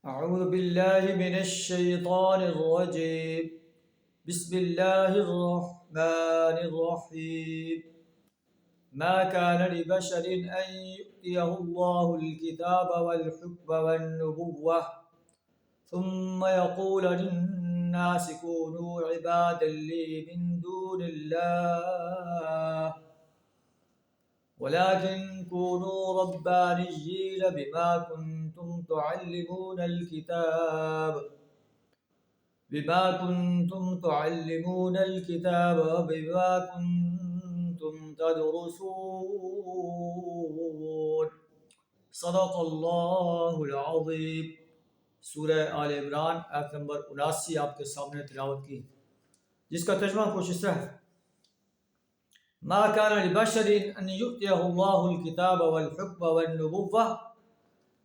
أعوذ بالله من الشيطان الرجيم. بسم الله الرحمن الرحيم. ما كان لبشر أن يؤتيه الله الكتاب والحكم والنبوة ثم يقول للناس كونوا عبادا لي من دون الله ولكن كونوا ربانيين بما كنتم تعلمون الكتاب وبما كنتم تدرسون. صدق اللہ العظیم. سورہ آل عمران آیت نمبر 79 آپ کے سامنے تلاوت کی، جس کا ترجمہ کچھ اس طرح ہے: ما كان لبشر ان يؤتيه الله الكتاب والحكم والنبوة.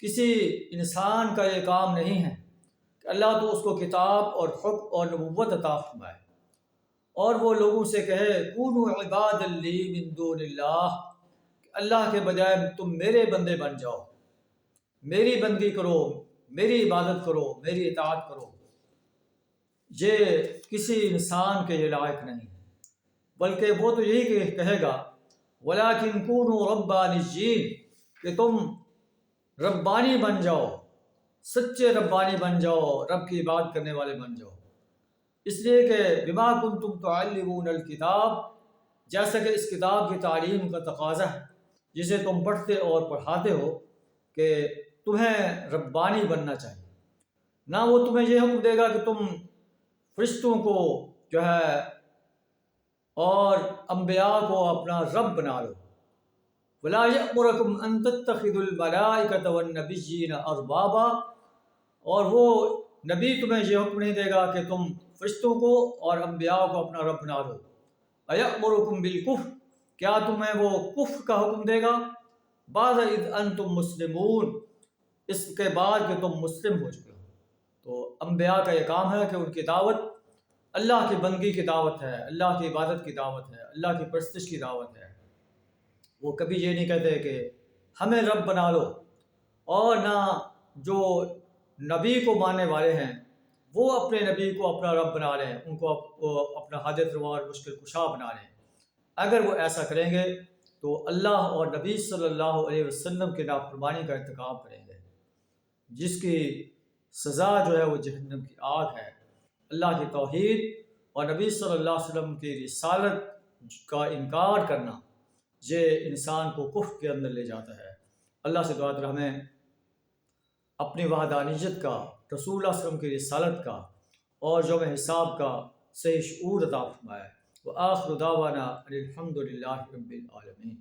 کسی انسان کا یہ کام نہیں ہے کہ اللہ تو اس کو کتاب اور حکم اور نبوت عطا فرمائے اور وہ لوگوں سے کہے کونوا عبادا لی من دون اللہ، کہ اللہ کے بجائے تم میرے بندے بن جاؤ، میری بندگی کرو، میری عبادت کرو، میری اطاعت کرو. یہ کسی انسان کے یہ لائق نہیں، بلکہ وہ تو یہی کہے گا وَلَٰكِن كُونُوا رَبَّانِيِّينَ، کہ تم ربانی بن جاؤ، سچے ربانی بن جاؤ، رب کی عبادت کرنے والے بن جاؤ. اس لیے کہ بما کنتم تعلمون الکتاب، جیسا کہ اس کتاب کی تعلیم کا تقاضا ہے، جسے تم پڑھتے اور پڑھاتے ہو، کہ تمہیں ربانی بننا چاہیے. نہ وہ تمہیں یہ حکم دے گا کہ تم فرشتوں کو جو ہے اور انبیاء کو اپنا رب بنا لو. وَلَا يَأْمُرَكُمْ أَن تَتَّخِذُوا الْمَلَائِكَةَ وَالنَّبِيِّينَ أَرْبَابًا، اور وہ نبی تمہیں یہ حکم نہیں دے گا کہ تم فرشتوں کو اور انبیاء کو اپنا رب بنا لو. أَيَأْمُرُكُمْ بِالْكُفْرِ، کیا تمہیں وہ کفر کا حکم دے گا؟ بعد اذ انتم مسلمون، اس کے بعد کہ تم مسلم ہو چکے ہو. تو انبیاء کا یہ کام ہے کہ ان کی دعوت اللہ کی بندگی کی دعوت ہے، اللہ کی عبادت کی دعوت ہے، اللہ کی پرستش کی دعوت ہے. وہ کبھی یہ نہیں کہتے کہ ہمیں رب بنا لو، اور نہ جو نبی کو ماننے والے ہیں وہ اپنے نبی کو اپنا رب بنا لیں، ان کو اپنا حاجت روا اور مشکل کشا بنا لیں. اگر وہ ایسا کریں گے تو اللہ اور نبی صلی اللہ علیہ وسلم کی نافرمانی کا ارتکاب کریں گے، جس کی سزا جو ہے وہ جہنم کی آگ ہے. اللہ کی توحید اور نبی صلی اللہ علیہ وسلم کی رسالت کا انکار کرنا یہ انسان کو کفر کے اندر لے جاتا ہے. اللہ سے دعا کر ہمیں اپنی وحدانیت کا، رسول اللہ صلی اللہ علیہ وسلم کی رسالت کا اور یوم حساب کا صحیح شعور عطا فرمائے. وآخر دعوانا الحمد للہ رب العالمین.